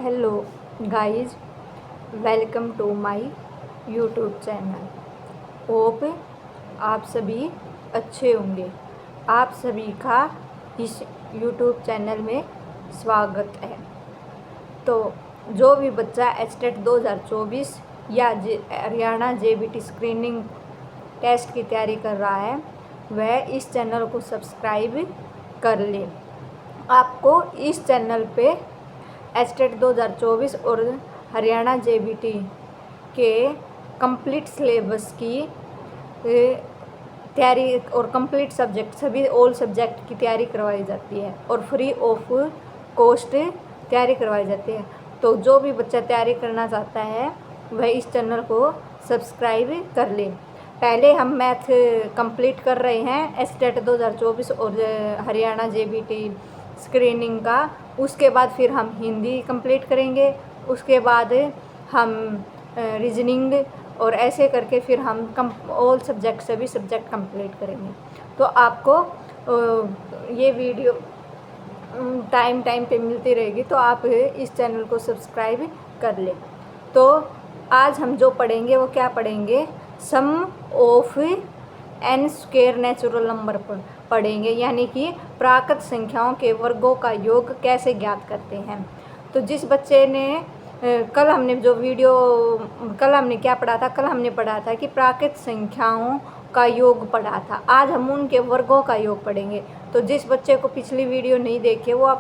Hello guys, welcome to my YouTube channel. Hope आप सभी अच्छे होंगे। आप सभी का इस यूट्यूब चैनल में स्वागत है। तो जो भी बच्चा एचटेट 2024 या हरियाणा जेबीटी स्क्रीनिंग टेस्ट की तैयारी कर रहा है वह इस चैनल को सब्सक्राइब कर ले। आपको इस चैनल पे एचटेट 2024 और हरियाणा जेबीटी के कंप्लीट सिलेबस की तैयारी और कंप्लीट सब्जेक्ट सभी ऑल सब्जेक्ट की तैयारी करवाई जाती है और फ्री ऑफ कॉस्ट तैयारी करवाई जाती है। तो जो भी बच्चा तैयारी करना चाहता है वह इस चैनल को सब्सक्राइब कर ले। पहले हम मैथ कंप्लीट कर रहे हैं एचटेट 2024 और हरियाणा जेबीटी स्क्रीनिंग का। उसके बाद फिर हम हिंदी कंप्लीट करेंगे, उसके बाद हम रीजनिंग और ऐसे करके फिर हम ऑल सब्जेक्ट सभी सब्जेक्ट कंप्लीट करेंगे। तो आपको ये वीडियो टाइम पे मिलती रहेगी, तो आप इस चैनल को सब्सक्राइब कर लें। तो आज हम जो पढ़ेंगे वो क्या पढ़ेंगे, sum of n square natural number पर पढ़ेंगे, यानी कि प्राकृत संख्याओं के वर्गों का योग कैसे ज्ञात करते हैं। तो जिस बच्चे ने कल हमने क्या पढ़ा था, कल हमने पढ़ा था कि प्राकृत संख्याओं का योग पढ़ा था। आज हम उनके वर्गों का योग पढ़ेंगे। तो जिस बच्चे को पिछली वीडियो नहीं देखी वो आप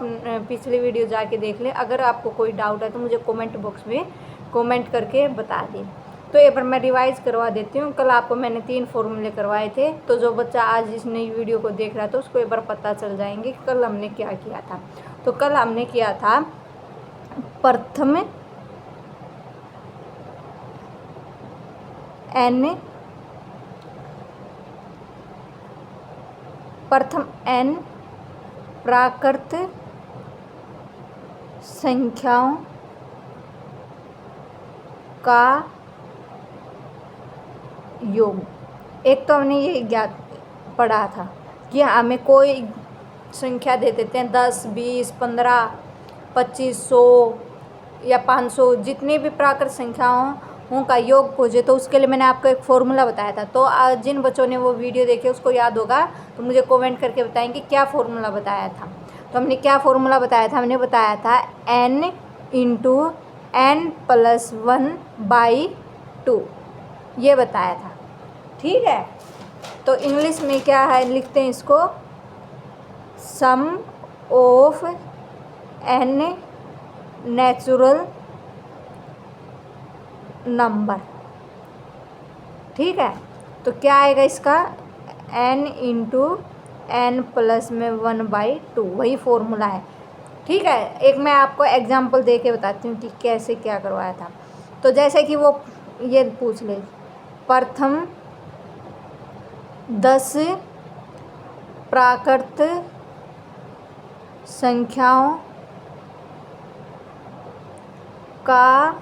पिछली वीडियो जाके देख लें। अगर आपको कोई डाउट है तो मुझे कमेंट बॉक्स में कमेंट करके बता दें। तो एक बार मैं रिवाइज करवा देती हूँ। कल आपको मैंने 3 फॉर्मूले करवाए थे, तो जो बच्चा आज इस नई वीडियो को देख रहा था उसको एक बार पता चल जाएंगे कि कल हमने क्या किया था। तो कल हमने किया था प्रथम n प्राकृत संख्याओं का योग। एक तो हमने ये ज्ञात पढ़ा था कि हमें कोई संख्या दे देते हैं 10, 20, 15, 25, 100 या 500, जितनी भी प्राकृत संख्याओं का योग पूछे तो उसके लिए मैंने आपको एक फॉर्मूला बताया था। तो जिन बच्चों ने वो वीडियो देखे उसको याद होगा तो मुझे कमेंट करके बताएंगे क्या फॉर्मूला बताया था। तो हमने क्या फॉर्मूला बताया था, हमने बताया था n × n+1/2 ये बताया था। ठीक है, तो इंग्लिश में क्या है लिखते हैं इसको, सम ऑफ एन नेचुरल नंबर। ठीक है, तो क्या आएगा इसका, n × n+1/2 वही फॉर्मूला है। ठीक है, एक मैं आपको एग्जांपल दे के बताती हूँ कि कैसे क्या करवाया था। तो जैसे कि वो ये पूछ ले, प्रथम 10 प्राकृत संख्याओं का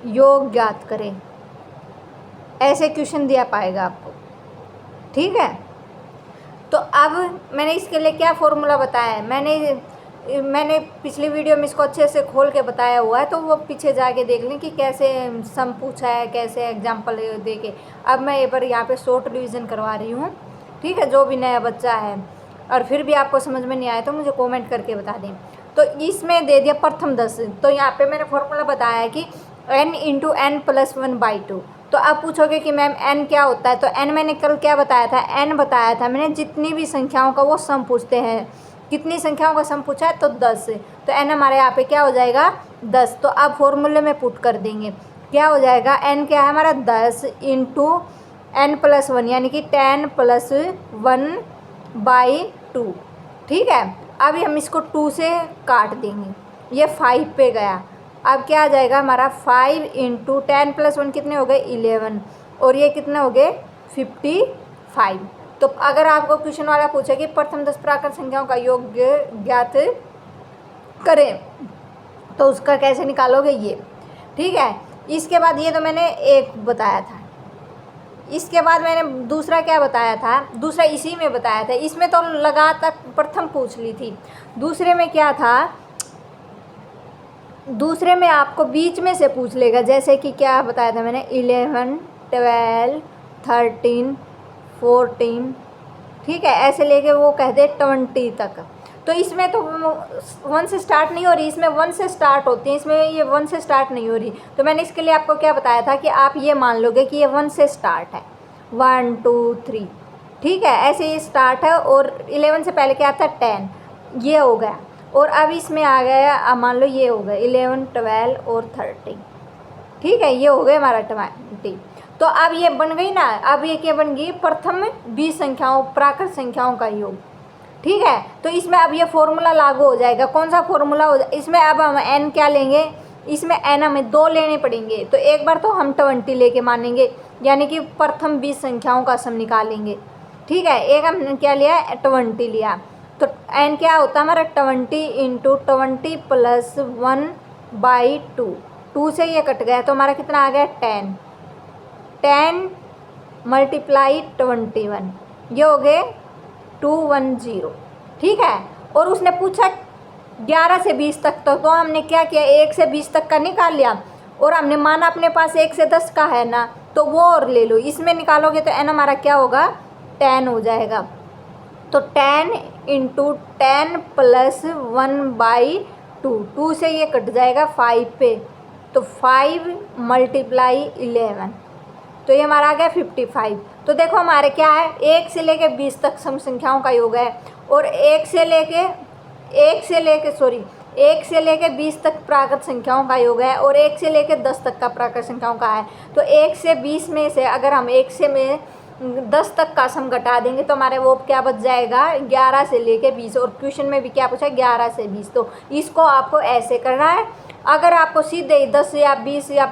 योग ज्ञात करें, ऐसे क्वेश्चन दिया पाएगा आपको। ठीक है, तो अब मैंने इसके लिए क्या फॉर्मूला बताया है, मैंने पिछली वीडियो में इसको अच्छे से खोल के बताया हुआ है, तो वो पीछे जाके देख लें कि कैसे सम पूछा है, कैसे एग्जांपल दे के। अब मैं एक बार यहाँ पे शॉर्ट रिवीजन करवा रही हूँ। ठीक है, जो भी नया बच्चा है और फिर भी आपको समझ में नहीं आया तो मुझे कमेंट करके बता दें। तो इसमें दे दिया प्रथम 10, तो यहाँ पे मैंने फॉर्मूला बताया है कि n × n+1/2। तो आप पूछोगे कि मैम n क्या होता है, तो n मैंने कल क्या बताया था, n बताया था मैंने जितनी भी संख्याओं का वो सम पूछते हैं। कितनी संख्याओं का सम पूछा है, तो 10। तो n हमारे यहाँ पे क्या हो जाएगा, 10। तो आप फॉर्मूले में पुट कर देंगे, क्या हो जाएगा, n क्या है हमारा 10 × n+1 यानी कि 10+1/2। ठीक है, अभी हम इसको 2 से काट देंगे, ये 5 पे गया। अब क्या आ जाएगा हमारा 5 × 10+1 कितने हो गए 11, और ये कितने हो गए 55। तो अगर आपको क्वेश्चन वाला पूछे कि प्रथम 10 प्राकृत संख्याओं का योग ज्ञात करें तो उसका कैसे निकालोगे ये। ठीक है, इसके बाद ये तो मैंने एक बताया था। इसके बाद मैंने दूसरा क्या बताया था, दूसरा इसी में बताया था। इसमें तो लगातार प्रथम पूछ ली थी। दूसरे में क्या था, दूसरे में आपको बीच में से पूछ लेगा, जैसे कि क्या बताया था मैंने 11, 12, 13, 14, ठीक है, ऐसे लेके वो कह दे 20 तक। तो इसमें तो 1 से स्टार्ट नहीं हो रही, इसमें 1 से स्टार्ट होती है, इसमें ये 1 से स्टार्ट नहीं हो रही। तो मैंने इसके लिए आपको क्या बताया था कि आप ये मान लोगे कि ये 1 से स्टार्ट है, 1 2 3, ठीक है, ऐसे ये स्टार्ट है। और 11 से पहले क्या था 10, ये हो गया। और अब इसमें आ गया, अब मान लो ये हो गया 11, 12 और 13, ठीक है, ये हो गया हमारा 20। तो अब ये बन गई ना, अब ये क्या बन गई, प्रथम 20 संख्याओं प्राकृत संख्याओं का योग, ठीक है। तो इसमें अब ये फॉर्मूला लागू हो जाएगा। कौन सा फॉर्मूला हो इसमें अब हम n क्या लेंगे, इसमें n हमें 2 लेने पड़ेंगे। तो एक बार तो हम 20 लेके मानेंगे, यानी कि प्रथम 20 संख्याओं का सम निकालेंगे, ठीक है। एक हमने क्या लिया, 20 लिया। तो n क्या होता है हमारा 20 × 20 + 1/2, 2 से ये कट गया तो हमारा कितना आ गया 10, 10 × 21, ये हो गए 210, ठीक है। और उसने पूछा 11 से 20 तक, तो हमने क्या किया, 1 से 20 तक का निकाल लिया। और हमने माना अपने पास 1 से 10 का है ना, तो वो और ले लो, इसमें निकालोगे तो n हमारा क्या होगा 10 हो जाएगा। तो 10 × 10 + 1/2, 2 से ये कट जाएगा 5 पे, तो 5 × 11, तो ये हमारा आ गया 55। तो देखो हमारे क्या है, 1 से लेके 20 तक सम संख्याओं का योग है, और 1 से लेके 20 तक प्राकृत संख्याओं का योग है, और 1 से लेके 10 तक का प्राकृत संख्याओं का है। तो 1 से 20 में से अगर हम 1 से 10 तक का सम घटा देंगे तो हमारे वो क्या बच जाएगा 11 से लेके 20। और क्वेश्चन में भी क्या पूछा 11 से 20, तो इसको आपको ऐसे करना है। अगर आपको सीधे 10 या 20 या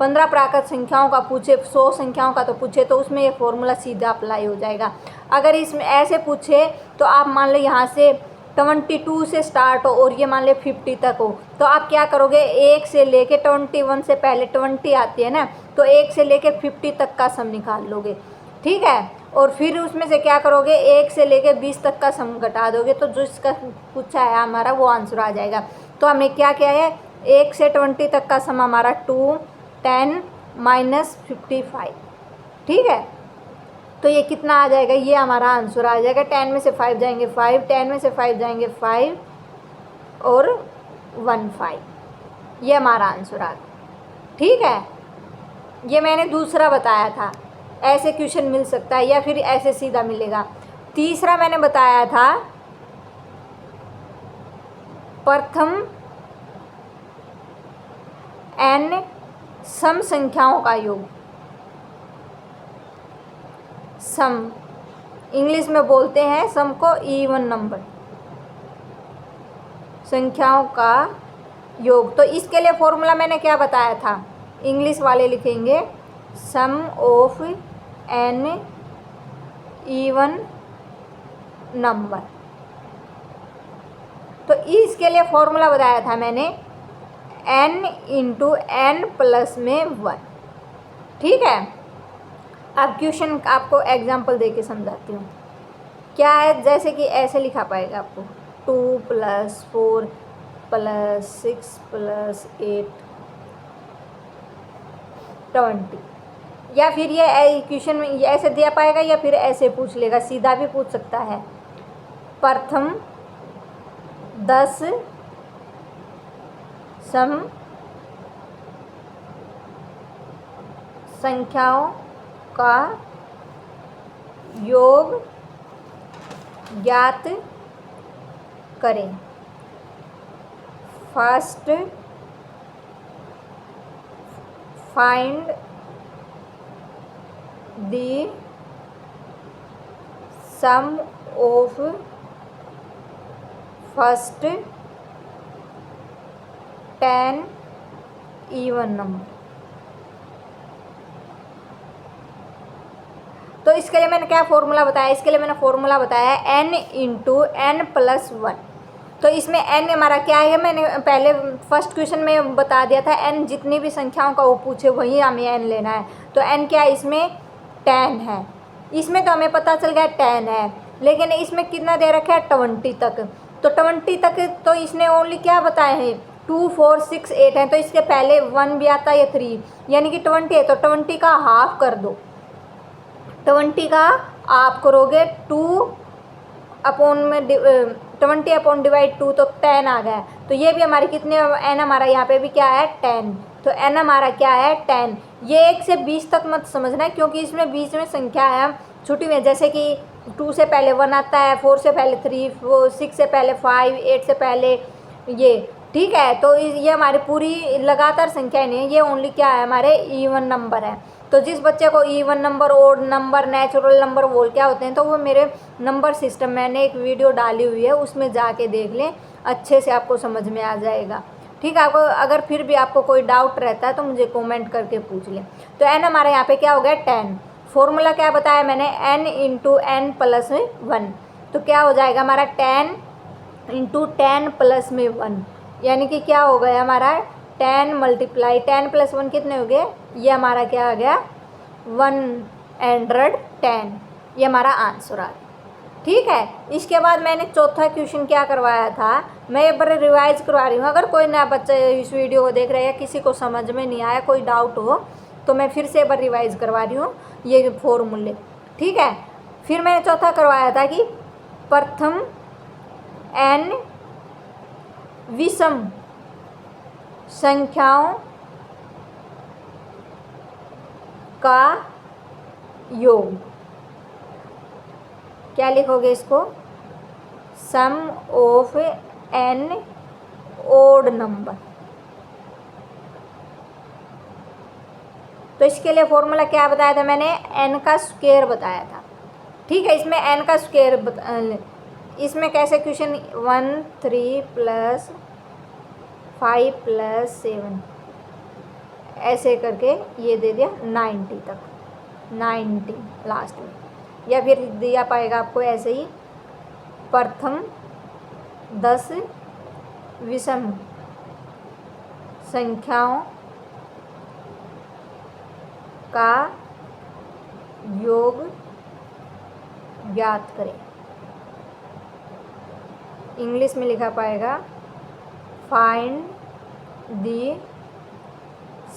15 प्राकृत संख्याओं का पूछे, 100 संख्याओं का तो पूछे, तो उसमें ये फॉर्मूला सीधा अप्लाई हो जाएगा। अगर इसमें ऐसे पूछे तो आप मान लो यहाँ से 22 से स्टार्ट हो और ये मान ले 50 तक हो, तो आप क्या करोगे, 1 से लेके 21 से पहले 20 आती है ना, तो 1 से लेके 50 तक का सम निकाल लोगे, ठीक है। और फिर उसमें से क्या करोगे, 1 से लेके 20 तक का सम घटा दोगे, तो जो इसका पूछा है हमारा वो आंसर आ जाएगा। तो हमने क्या किया है, 1 से 20 तक का सम हमारा 2, 10 - 55, ठीक है। तो ये कितना आ जाएगा, ये हमारा आंसर आ जाएगा। 10 में से 5 जाएंगे 5, 10 में से 5 जाएंगे 5 और 15, ये हमारा आंसर आ गया, ठीक है। ये मैंने दूसरा बताया था, ऐसे क्वेश्चन मिल सकता है या फिर ऐसे सीधा मिलेगा। तीसरा मैंने बताया था प्रथम n सम संख्याओं का योग, सम इंग्लिश में बोलते हैं सम को इवन नंबर, संख्याओं का योग। तो इसके लिए फॉर्मूला मैंने क्या बताया था, इंग्लिश वाले लिखेंगे सम ऑफ n इवन नंबर। तो इसके लिए फॉर्मूला बताया था मैंने n × n + 1, ठीक है। अब क्वेश्चन आपको एग्जांपल दे के समझाती हूँ क्या है। जैसे कि ऐसे लिखा पाएगा आपको 2 + 4 + 6 + 8 20, या फिर ये क्वेश्चन में ऐसे दिया पाएगा या फिर ऐसे पूछ लेगा, सीधा भी पूछ सकता है। प्रथम 10 सम संख्याओं का योग ज्ञात करें। First find the sum of first 10 even number. तो इसके लिए मैंने क्या फॉर्मूला बताया, इसके लिए मैंने फॉर्मूला बताया n × n + 1। तो इसमें n हमारा क्या है, मैंने पहले फर्स्ट क्वेश्चन में बता दिया था, n जितनी भी संख्याओं का वो पूछे वही हमें n लेना है। तो n क्या है, इसमें 10 है, इसमें तो हमें पता चल गया 10 है, लेकिन इसमें कितना दे रखा है 20 तक। तो 20 तक तो इसने ओनली क्या बताए हैं 2 4 6 8 है, तो इसके पहले 1 भी आता है या 3, यानी कि 20 है, तो 20 का हाफ कर दो। 20 का आप करोगे 2 अपॉन में 20 अपॉन डिवाइड 2, तो 10 आ गया। तो ये भी हमारी कितने, एन हमारा यहाँ पे भी क्या है 10, तो एन हमारा क्या है 10। ये 1 से 20 तक मत समझना है, क्योंकि इसमें बीच में संख्या है छुट्टी में, जैसे कि 2 से पहले 1 आता है, 4 से पहले 3, 6 से पहले 5, 8 से पहले ये, ठीक है। तो ये हमारी पूरी लगातार संख्या नहीं है, ये ओनली क्या है हमारे इवन नंबर है। तो जिस बच्चे को even number, odd number, natural number बोल क्या होते हैं, तो वो मेरे नंबर सिस्टम मैंने एक वीडियो डाली हुई है, उसमें जाके देख लें, अच्छे से आपको समझ में आ जाएगा, ठीक है। आपको अगर फिर भी आपको कोई डाउट रहता है तो मुझे कमेंट करके पूछ लें। तो एन हमारे यहाँ पे क्या हो गया 10। फॉर्मूला क्या बताया मैंने, n इंटू एन प्लस में 1, तो क्या हो जाएगा हमारा 10 इंटू 10 प्लस में 1, यानी कि क्या हो गया हमारा 10 मल्टीप्लाई 10 प्लस 1 कितने हो गए, ये हमारा क्या आ गया 110, ये हमारा आंसर आ गया, ठीक है। इसके बाद मैंने चौथा क्वेश्चन क्या करवाया था, मैं एक बार रिवाइज करवा रही हूँ। अगर कोई नया बच्चा इस वीडियो को देख रहा है या किसी को समझ में नहीं आया, कोई डाउट हो, तो मैं फिर से एक बार रिवाइज करवा रही हूँ ये फॉर्मूले, ठीक है। फिर मैंने चौथा करवाया था कि प्रथम n विषम संख्याओं का योग, क्या लिखोगे इसको, सम ऑफ n ओड नंबर। तो इसके लिए फॉर्मूला क्या बताया था मैंने, n का स्क्वायर बताया था, ठीक है। इसमें n का स्क्वायर, इसमें कैसे क्वेश्चन 1 3 प्लस 5 प्लस 7 ऐसे करके ये दे दिया 90 तक, 90 लास्ट में, या फिर दिया पाएगा आपको ऐसे ही प्रथम 10 विषम संख्याओं का योग ज्ञात करें। इंग्लिश में लिखा पाएगा find the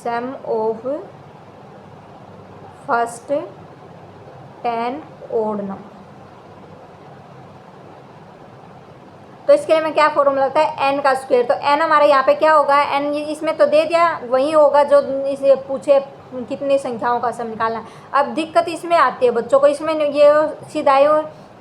sum of first 10 odd number. तो इसके लिए मैं क्या फॉर्मूला लगता है, n का स्क्वायर। तो n हमारे यहाँ पे क्या होगा, n इसमें तो दे दिया, वही होगा जो इसे पूछे कितनी संख्याओं का सम निकालना। अब दिक्कत इसमें आती है बच्चों को, इसमें ये सीधा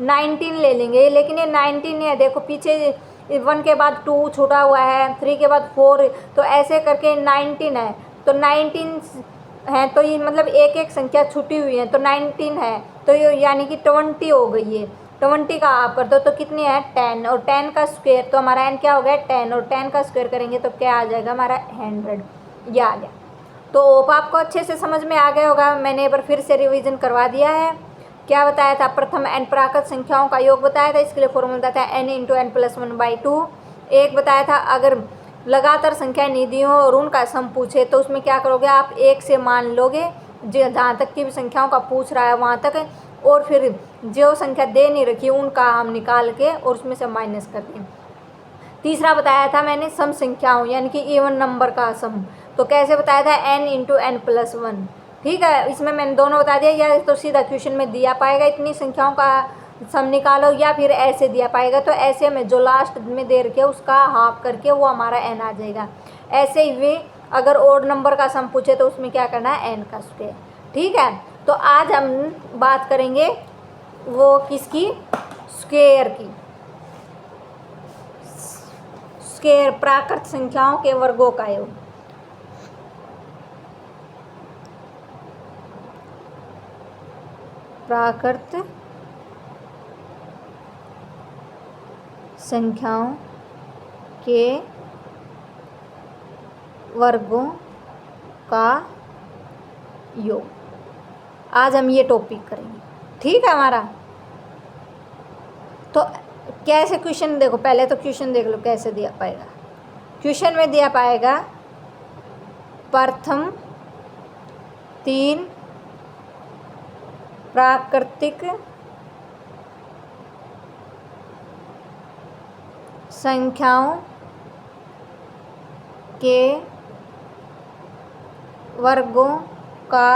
19 ले लेंगे, लेकिन ये 19 है, देखो पीछे 1 के बाद 2 छूटा हुआ है, 3 के बाद 4, तो ऐसे करके 19 है। तो 19 है, तो ये मतलब एक एक संख्या छूटी हुई है, तो 19 है, तो ये यानी कि 20 हो गई है। 20 का आप कर दो तो कितनी है 10, और 10 का स्क्वायर, तो हमारा n क्या हो गया 10, और 10 का स्क्वायर करेंगे तो क्या आ जाएगा हमारा 100, ये आ गया। तो होप आपको अच्छे से समझ में आ गया होगा। मैंने एक बार फिर से रिवीजन करवा दिया है। क्या बताया था, प्रथम n प्राकृत संख्याओं का योग बताया था, इसके लिए फॉर्मूला बताया था n इंटू एन प्लस 1/2। एक बताया था अगर लगातार संख्या नहीं दी हो और उनका सम पूछे तो उसमें क्या करोगे आप, 1 से मान लोगे, जहाँ तक की भी संख्याओं का पूछ रहा है वहाँ तक, और फिर जो संख्या दे नहीं रखी उनका हम निकाल के और उसमें से माइनस कर दें। तीसरा बताया था मैंने सम संख्याओं यानी कि इवन नंबर का सम, तो कैसे बताया था n इंटू एन प्लस 1, ठीक है। इसमें मैंने दोनों बता दिया, या तो सीधा क्वेश्चन में दिया पाएगा इतनी संख्याओं का सम निकालो, या फिर ऐसे दिया पाएगा, तो ऐसे में जो लास्ट में दे रखे उसका हाफ करके वो हमारा n आ जाएगा। ऐसे ही वे अगर ओड नंबर का सम पूछे तो उसमें क्या करना है, n का स्क्वायर, ठीक है। तो आज हम बात करेंगे वो किसकी, स्क्वायर की, स्क्वायर प्राकृत संख्याओं के वर्गों का योग। प्राकृत संख्याओं के वर्गों का योग, आज हम ये टॉपिक करेंगे, ठीक है हमारा। तो कैसे क्वेश्चन देखो, पहले तो क्वेश्चन देख लो कैसे दिया पाएगा। क्वेश्चन में दिया पाएगा प्रथम 3 प्राकृतिक संख्याओं के वर्गों का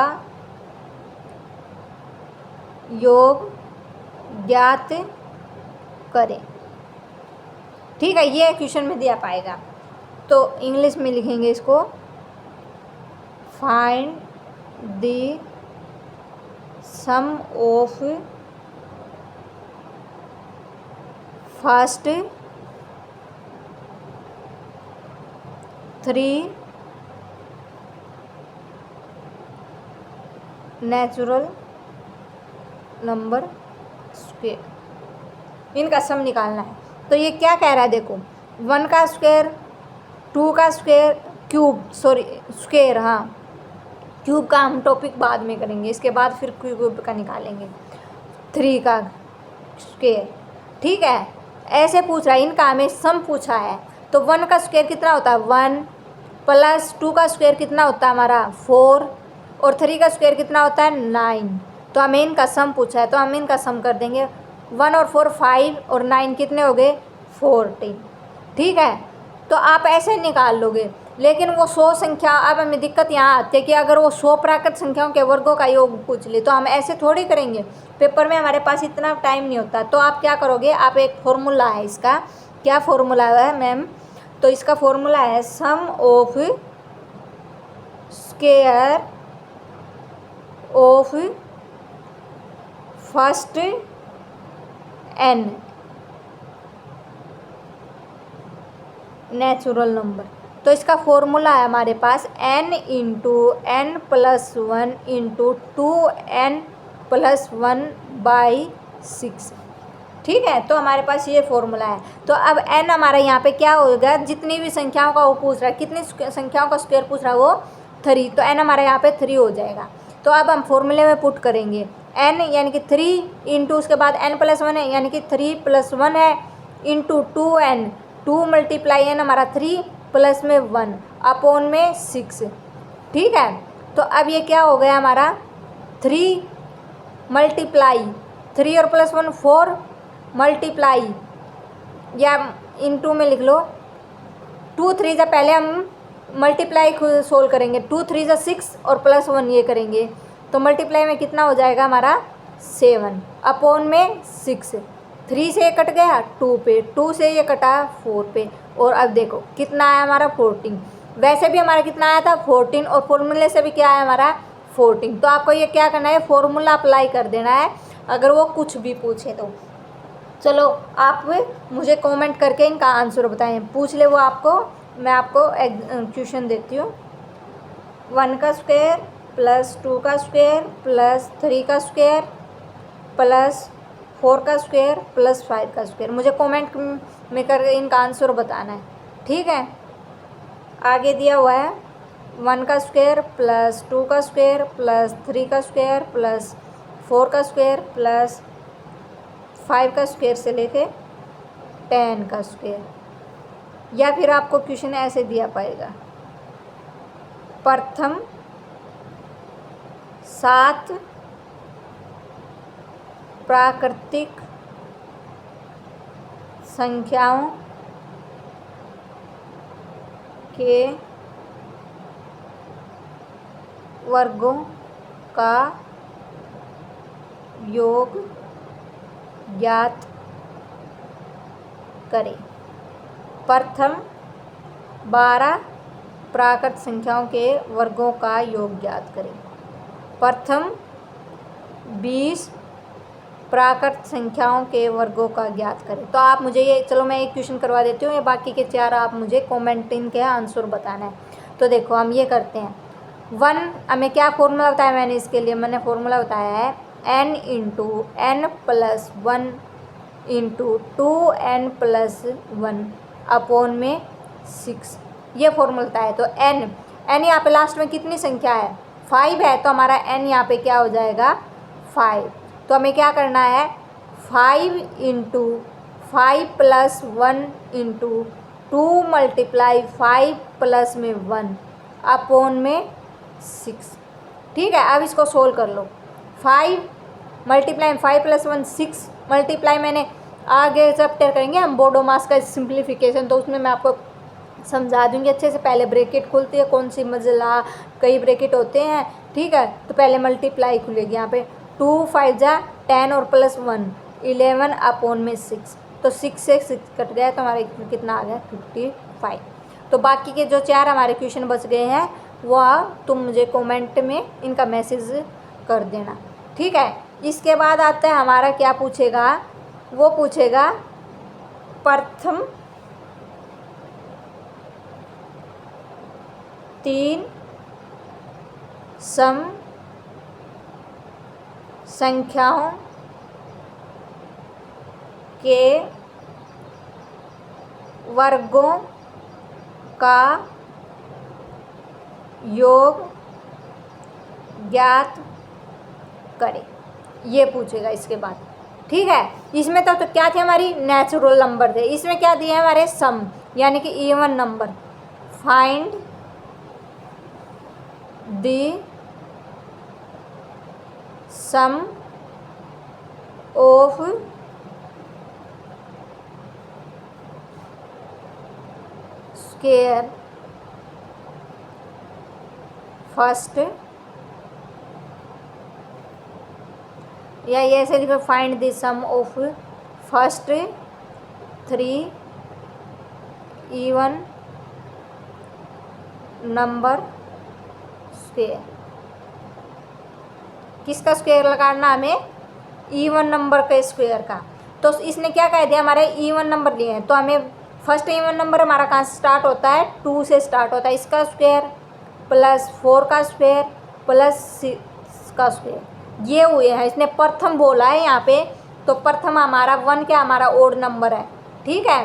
योग ज्ञात करें। ठीक है, ये क्वेश्चन में दिया पाएगा, तो इंग्लिश में लिखेंगे इसको, find the sum of first 3 natural number square, इनका सम निकालना है। तो ये क्या कह रहा है, देखो 1 का स्क्वायर, 2 का स्क्वायर, क्यूब, सॉरी स्क्वायर, हाँ क्यूब का हम टॉपिक बाद में करेंगे, इसके बाद फिर क्यूब का निकालेंगे, 3 का स्क्वायर। ठीक है, ऐसे पूछ रहा है, इनका हमें सम पूछा है। तो 1 का स्क्वायर कितना होता है 1, प्लस 2 का स्क्वायर कितना होता है हमारा 4, और 3 का स्क्वायर कितना होता है 9। तो हमें इनका सम पूछा है, तो हम इनका सम कर देंगे। 1 और 4 5 और 9 कितने हो गए 14। ठीक है, तो आप ऐसे निकाल लोगे। लेकिन वो 100 संख्या, अब हमें दिक्कत यहाँ आती है कि अगर वो 100 प्राकृत संख्याओं के वर्गों का योग पूछ ले तो हम ऐसे थोड़ी करेंगे, पेपर में हमारे पास इतना टाइम नहीं होता। तो आप क्या करोगे, आप एक फॉर्मूला है इसका, क्या फॉर्मूला है मैम, तो इसका फॉर्मूला है sum of square of first n natural number. तो इसका फॉर्मूला है हमारे पास n into n plus 1 into 2n+1/6। ठीक है, तो हमारे पास ये फॉर्मूला है। तो अब n हमारा यहाँ पे क्या होगा, जितनी भी संख्याओं का वो पूछ रहा है, कितनी संख्याओं का स्क्वायर पूछ रहा है वो 3, तो n हमारा यहाँ पे 3 हो जाएगा। तो अब हम फॉर्मूले में पुट करेंगे n यानी कि 3 इंटू उसके बाद n+1 है यानी कि 3+1 है इंटू 2n, 2 मल्टीप्लाई n हमारा 3 प्लस में 1 अपॉन में 6। ठीक है, तो अब ये क्या हो गया हमारा 3 मल्टीप्लाई 3 और +1 4 मल्टीप्लाई, या इंटू में लिख लो 2 3 जा, पहले हम मल्टीप्लाई खुद सोल्व करेंगे, 2 3 जा 6 और +1 ये करेंगे, तो मल्टीप्लाई में कितना हो जाएगा हमारा 7 अपॉन में 6। 3 से ये कट गया 2 पे, 2 से ये कटा 4 पे, और अब देखो कितना आया हमारा 14। वैसे भी हमारा कितना आया था 14, और फॉर्मूले से भी क्या आया हमारा 14। तो आपको ये क्या करना है, फॉर्मूला अप्लाई कर देना है अगर वो कुछ भी पूछे तो। चलो आप मुझे कमेंट करके इनका आंसर बताएं, पूछ ले वो आपको, मैं आपको क्वेश्चन देती हूँ। 1 का स्क्वायर प्लस 2 का स्क्वायर प्लस 3 का स्क्वायर प्लस 4 का स्क्वायर प्लस 5 का स्क्वायर, मुझे कमेंट में करके इनका आंसर बताना है। ठीक है, आगे दिया हुआ है 1 का स्क्वायर प्लस 2 का स्क्वायर प्लस 3 का स्क्वायर प्लस 4 का स्क्वायर प्लस 5 का स्क्वायर से लेके 10 का स्क्वायर, या फिर आपको क्वेश्चन ऐसे दिया पाएगा, प्रथम 7 प्राकृतिक संख्याओं के वर्गों का योग ज्ञात करें। प्रथम 12 प्राकृत संख्याओं के वर्गों का योग ज्ञात करें। प्रथम 20 प्राकृत संख्याओं के वर्गों का ज्ञात करें। तो आप मुझे ये, चलो मैं एक क्वेश्चन करवा देती हूँ, ये बाकी के 4 आप मुझे कमेंट इनके आंसर बताना है। तो देखो हम ये करते हैं, 1 हमें क्या फॉर्मूला बताया मैंने इसके लिए, मैंने फॉर्मूला बताया है n into n+1 into 2n+1 upon में 6, ये फॉर्मूला बताया। तो n यहाँ पे लास्ट में कितनी संख्या है 5 है, तो हमारा n यहाँ पे क्या हो जाएगा 5। तो हमें क्या करना है 5 इंटू 5+1 इंटू 2 मल्टीप्लाई 5 प्लस में 1 अपॉन में 6। ठीक है, अब इसको सोल्व कर लो। 5 मल्टीप्लाई 5+1 6 मल्टीप्लाई, मैंने आगे चैप्टर करेंगे हम बोडो मास का सिंप्लीफिकेशन, तो उसमें मैं आपको समझा दूंगी अच्छे से। पहले ब्रैकेट खुलती है, कौन सी मंजिला, कई ब्रैकेट होते हैं, ठीक है। तो पहले मल्टीप्लाई खुलेगी यहाँ पे, 2 5 जा 10 और प्लस 1 11 अपॉन में 6, तो 6 से 6 कट गया तो हमारे कितना आ गया 55। तो बाकी के जो 4 हमारे क्वेश्चन बच गए हैं वह तुम मुझे कमेंट में इनका मैसेज कर देना, ठीक है। इसके बाद आता है हमारा क्या पूछेगा, वो पूछेगा प्रथम 3 सम संख्याओं के वर्गों का योग ज्ञात करें, ये पूछेगा इसके बाद, ठीक है। इसमें तो क्या थे हमारी नेचुरल नंबर थे, इसमें क्या दिए हमारे सम यानी कि even number. Find the sum of square first, या ये ऐसे लिखो find the sum of first 3 even number square. किसका स्क्वायर लगाना हमें, इवन नंबर के स्क्वायर का। तो इसने क्या कह दिया, हमारे इवन नंबर लिए हैं, तो हमें फर्स्ट इवन नंबर हमारा कहाँ से स्टार्ट होता है, 2 से स्टार्ट होता है, इसका स्क्वायर प्लस 4 का स्क्वायर प्लस 6 का स्क्वायर, ये हुए हैं। इसने प्रथम बोला है यहाँ पे, तो प्रथम हमारा 1 क्या हमारा ओड नंबर है, ठीक है।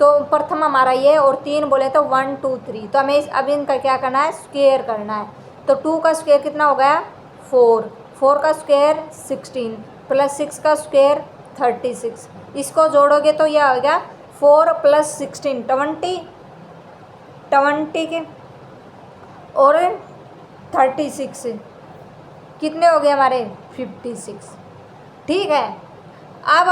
तो प्रथम हमारा ये, और 3 बोले तो 1 2 3, तो हमें अब इनका क्या करना है, स्क्वायर करना है। तो 2 का स्क्वायर कितना हो गया 4, 4 का स्क्वायर 16 प्लस 6 का स्क्वायर 36, इसको जोड़ोगे तो यह हो गया 4 प्लस 16 20 के और 36 कितने हो गए हमारे 56, ठीक है। अब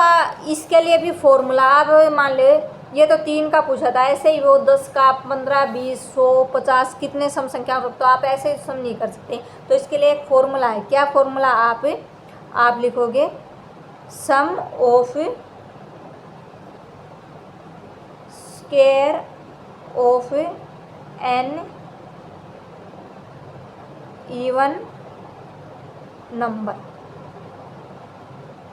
इसके लिए भी फॉर्मूला, अब मान ले ये तो 3 का पूछा था, ऐसे ही वो 10 का 15 20 100 50 कितने सम संख्या को, तो आप ऐसे सम नहीं कर सकते। तो इसके लिए एक फॉर्मूला है, क्या फॉर्मूला, आप लिखोगे sum of square of n even number.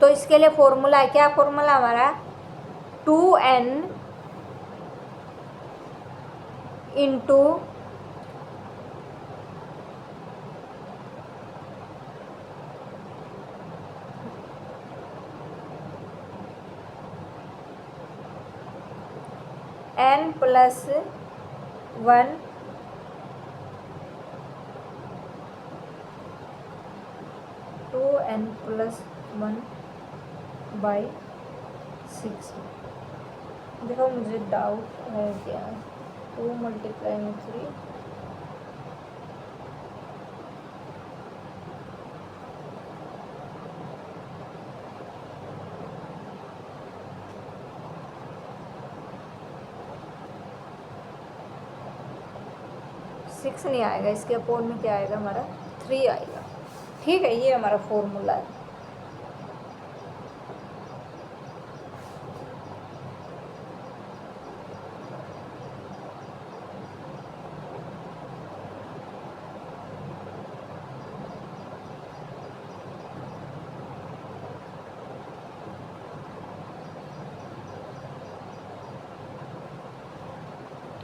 तो इसके लिए फॉर्मूला है, क्या फॉर्मूला हमारा 2n into n plus 1 2n plus 1 by 6। देखो मुझे डाउट है क्या, 2 मल्टीप्लाई में 3, सिक्स नहीं आएगा, इसके अपोन में क्या आएगा हमारा 3 आएगा, ठीक है। ये हमारा फॉर्मूला है।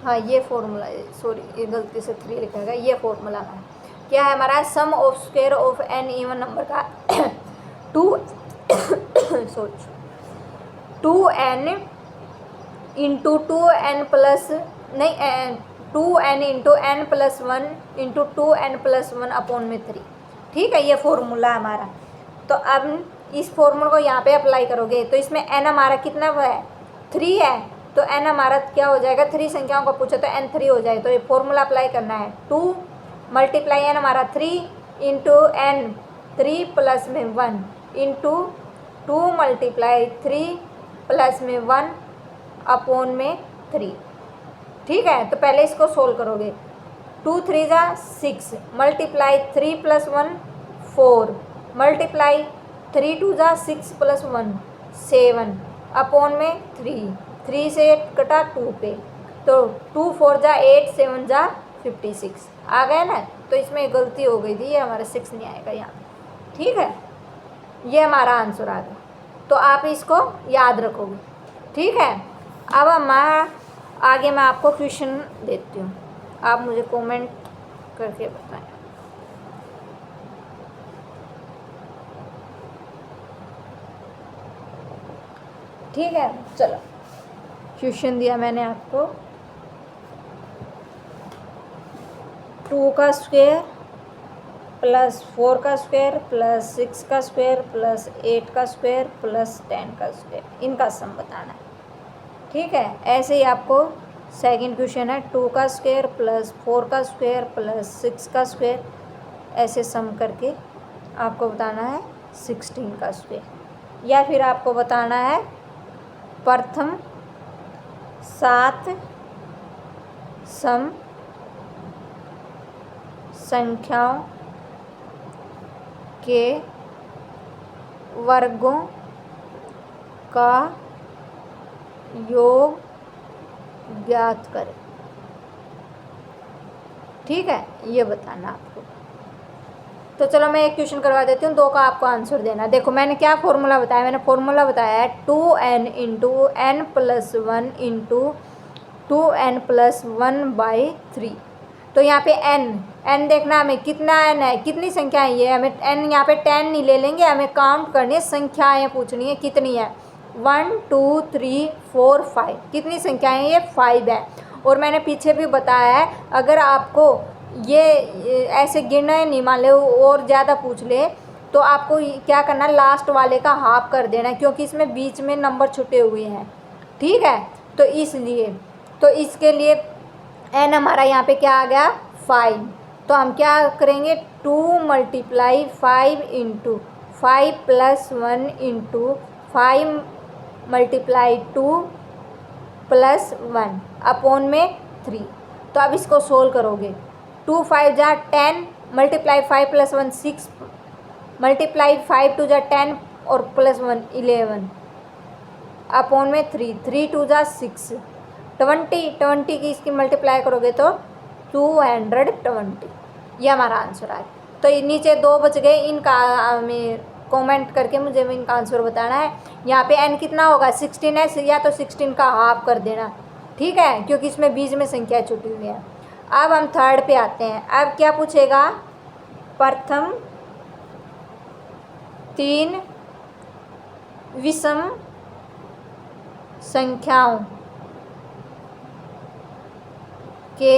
हाँ ये फॉर्मूला है, सॉरी ये गलती से 3 लिखा है, ये फॉर्मूला है। क्या है हमारा, sum of square of n even number का 2n इंटू 2n प्लस नहीं 2n into n plus 1 into 2n plus 1 upon में 3, ठीक है। ये फॉर्मूला है हमारा। तो अब इस फॉर्मूला को यहाँ पे अप्लाई करोगे तो इसमें n हमारा कितना है 3 है, तो n हमारा क्या हो जाएगा, 3 संख्याओं को पूछो तो n 3 हो जाए, तो ये फॉर्मूला अप्लाई करना है 2 मल्टीप्लाई n हमारा 3 इंटू n 3 प्लस में 1 इंटू 2 मल्टीप्लाई 3 प्लस में 1 अपॉन में 3, ठीक है, तो पहले इसको सोल्व करोगे। 2 3 जा 6 मल्टीप्लाई 3 + 1 4 मल्टीप्लाई 3 2 जा 6 + 1 7 अपॉन में 3 से 8 कटा 2 पे, तो 2 4 जा 8 7 जा 56 आ गया ना। तो इसमें गलती हो गई थी, ये हमारा 6 नहीं आएगा यहाँ। ठीक है, ये हमारा आंसर आ गया, तो आप इसको याद रखोगे। ठीक है, अब आगे मैं आपको क्वेश्चन देती हूँ, आप मुझे कमेंट करके बताएं। ठीक है, चलो क्वेश्चन दिया मैंने आपको, 2 का स्क्वायर प्लस 4 का स्क्वायर प्लस 6 का स्क्वायर प्लस 8 का स्क्वायर प्लस 10 का स्क्वायर, इनका सम बताना है। ठीक है, ऐसे ही आपको सेकंड क्वेश्चन है 2 का स्क्वायर प्लस 4 का स्क्वायर प्लस 6 का स्क्वायर, ऐसे सम करके आपको बताना है 16 का स्क्वायर। या फिर आपको बताना है प्रथम 7 सम संख्याओं के वर्गों का योग ज्ञात करें। ठीक है, ये बताना आपको। तो चलो मैं एक क्वेश्चन करवा देती हूँ, 2 का आपको आंसर देना। देखो मैंने क्या फॉर्मूला बताया, मैंने फॉर्मूला बताया है 2n × n + 1 × 2n + 1/3। तो यहाँ पे n देखना हमें कितना n है, कितनी संख्या है ये, हमें n यहाँ पे 10 नहीं ले लेंगे, हमें काउंट करनी है, संख्याएँ पूछनी है कितनी है, 1 2 3 4 5, कितनी संख्याएँ ये 5 है। और मैंने पीछे भी बताया है, अगर आपको ये ऐसे गिनना नहीं, मान लो और ज़्यादा पूछ ले, तो आपको क्या करना है, लास्ट वाले का हाफ कर देना है, क्योंकि इसमें बीच में नंबर छुटे हुए हैं। ठीक है, तो इसलिए, तो इसके लिए n हमारा यहाँ पे क्या आ गया 5, तो हम क्या करेंगे 2 × 5 × 5 + 1 × 5 × 2 + 1 अपॉन में 3। तो अब इसको सोल्व करोगे, 2 5 जा 10 मल्टीप्लाई 5 + 1 6 मल्टीप्लाई 5 2 जा 10 और प्लस 1 11 अपॉन में 3 2 जा 6 20 की इसकी मल्टीप्लाई करोगे तो 220, ये हमारा आंसर आए। तो नीचे 2 बच गए, इनका हमें कमेंट करके मुझे इनका आंसर बताना है। यहाँ पे n कितना होगा 16 है, या तो 16 का हाफ कर देना। ठीक है, क्योंकि इसमें बीच में संख्या छुटी हुई है। अब हम थर्ड पे आते हैं। अब क्या पूछेगा, प्रथम 3 विषम संख्याओं के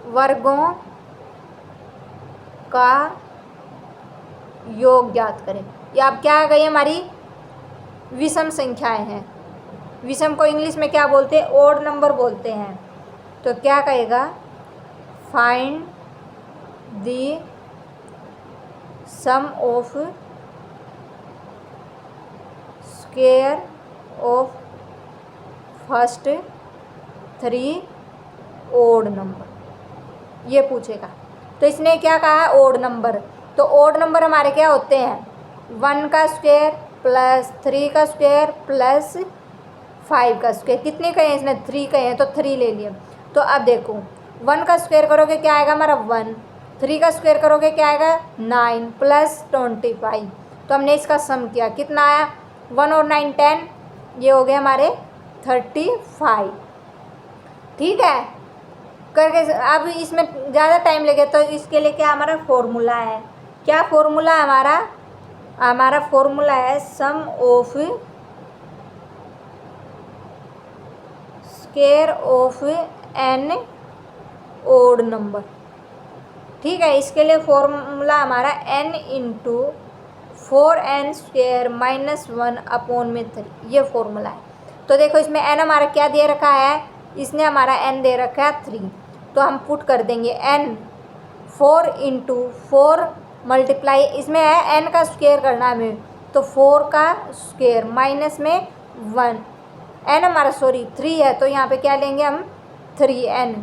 वर्गों का योग ज्ञात करें। ये अब क्या आ गई हमारी विषम संख्याएं हैं। विषम को इंग्लिश में क्या बोलते हैं, ओड नंबर बोलते हैं। तो क्या कहेगा, find the sum of square of first 3 odd number, ये पूछेगा। तो इसने क्या कहा है, ओड नंबर। तो ओड नंबर हमारे क्या होते हैं, 1 का स्क्वायर प्लस 3 का स्क्वायर प्लस 5 का स्क्वायर। कितने कहे हैं इसने, 3 कहे हैं, तो 3 ले लिए। तो अब देखो 1 का स्क्वायर करोगे क्या आएगा हमारा 1, 3 का स्क्वायर करोगे क्या आएगा 9 प्लस 25। तो हमने इसका सम किया, कितना आया 1 और 9 10, ये हो गए हमारे 35। ठीक है, करके अब इसमें ज़्यादा टाइम लगे, तो इसके लिए क्या हमारा फॉर्मूला है, क्या फॉर्मूला है हमारा फॉर्मूला है sum of square of n odd number. ठीक है, इसके लिए फॉर्मूला हमारा n × 4n² - 1 अपॉन में 3, ये फॉर्मूला है। तो देखो इसमें n हमारा क्या दे रखा है, इसने हमारा n दे रखा है 3, तो हम पुट कर देंगे n 4 × 4 मल्टीप्लाई, इसमें है n का स्क्वायर करना है हमें, तो 4 का स्क्वायर माइनस में 1 एन हमारा सॉरी 3 है, तो यहाँ पे क्या लेंगे हम 3n,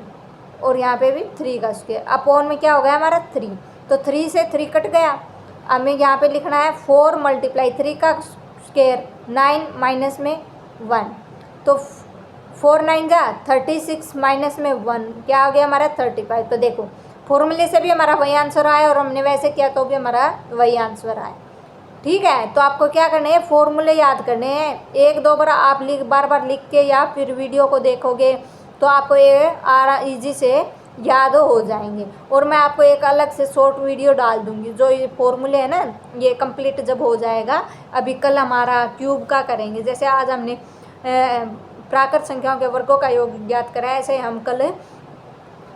और यहाँ पे भी 3 का स्क्वायर अपॉन में क्या हो गया हमारा 3, तो 3 से 3 कट गया। हमें यहाँ पे लिखना है 4 × 3 का स्क्वायर 9 माइनस में 1, तो 4 9 जा 36 माइनस में 1 क्या हो गया हमारा 35। तो देखो फॉर्मूले से भी हमारा वही आंसर आया और हमने वैसे किया तो भी हमारा वही आंसर आया। ठीक है, तो आपको क्या करना है, फॉर्मूले याद करने हैं। एक दो बार आप बार बार लिख के या फिर वीडियो को देखोगे तो आपको ये ईजी से याद हो जाएंगे। और मैं आपको एक अलग से शॉर्ट वीडियो डाल दूंगी, जो ये फॉर्मूले है ना ये कंप्लीट जब हो जाएगा। अभी कल हमारा क्यूब का करेंगे, जैसे आज हमने प्राकृत संख्याओं के वर्गों का योग ज्ञात करा है, ऐसे हम कल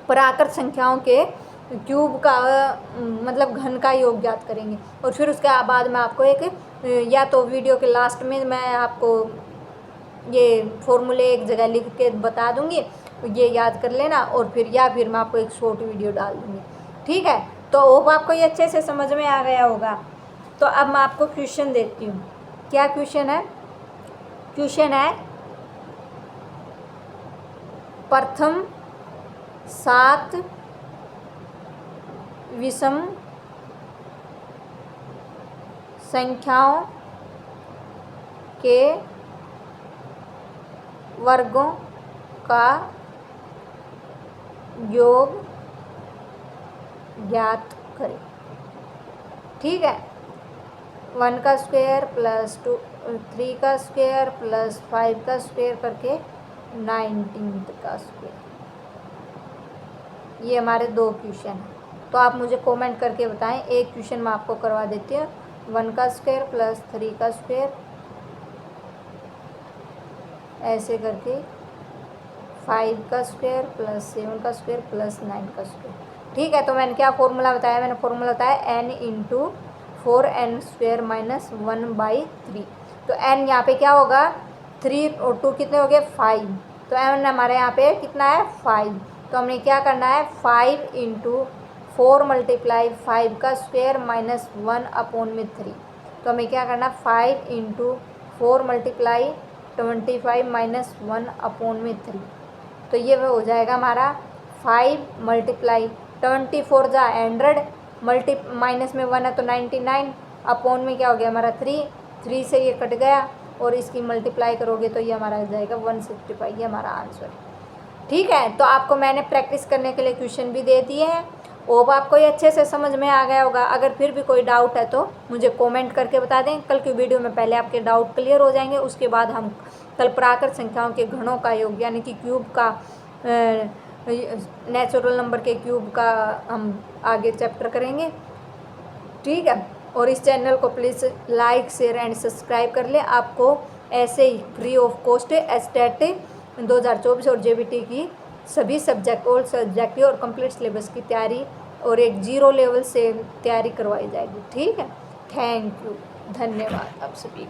प्राकृत संख्याओं के क्यूब का मतलब घन का योग ज्ञात करेंगे। और फिर उसके बाद मैं आपको एक या तो वीडियो के लास्ट में मैं आपको ये फॉर्मूले एक जगह लिख के बता दूंगी, ये याद कर लेना, और फिर मैं आपको एक शॉर्ट वीडियो डाल दूंगी। ठीक है, तो होप आपको ये अच्छे से समझ में आ गया होगा। तो अब मैं आपको क्वेश्चन देती हूँ। क्या क्वेश्चन है? क्वेश्चन है प्रथम 7 विषम संख्याओं के वर्गों का योग ज्ञात करें। ठीक है, 1 का स्क्वायर प्लस 3 का स्क्वायर प्लस 5 का स्क्वायर करके 19 का स्क्वायर। ये हमारे 2 क्वेश्चन हैं, तो आप मुझे कमेंट करके बताएं। एक क्वेश्चन मैं आपको करवा देती हूँ, 1 का स्क्वायर प्लस 3 का स्क्वायर ऐसे करके 5 का स्क्वायर प्लस 7 का स्क्वायर प्लस 9 का स्क्वायर। ठीक है, तो मैंने क्या फॉर्मूला बताया? मैंने फॉर्मूला बताया n × 4n² - 1/3। तो n यहाँ पे क्या होगा, 3 और 2 कितने हो गए 5, तो n हमारे यहाँ पे कितना है 5। तो हमने क्या करना है 5 × 4 × 5 का स्क्वायर माइनस 1/3। तो हमें क्या करना 5 × 4 × 25 माइनस 1/3। तो ये हो जाएगा हमारा 5 × 24 जा 100 माइनस में 1 है तो 99 अपॉन में क्या हो गया हमारा 3 से ये कट गया और इसकी मल्टीप्लाई करोगे तो ये हमारा आ जाएगा 165। ये हमारा आंसर है। ठीक है, तो आपको मैंने प्रैक्टिस करने के लिए क्वेश्चन भी दे दिए हैं। होप आपको ये अच्छे से समझ में आ गया होगा। अगर फिर भी कोई डाउट है तो मुझे कमेंट करके बता दें। कल की वीडियो में पहले आपके डाउट क्लियर हो जाएंगे, उसके बाद हम कल प्राकृत संख्याओं के घनों का योग यानी कि क्यूब का नेचुरल नंबर के क्यूब का हम आगे चैप्टर करेंगे। ठीक है, और इस चैनल को please like share and subscribe कर ले। आपको ऐसे ही फ्री ऑफ कॉस्ट एस्टेट 2024 और JBT की सभी सब्जेक्ट ऑल सब्जेक्ट और कंप्लीट सिलेबस की तैयारी और एक 0 लेवल से तैयारी करवाई जाएगी। ठीक है, थैंक यू, धन्यवाद आप सभी।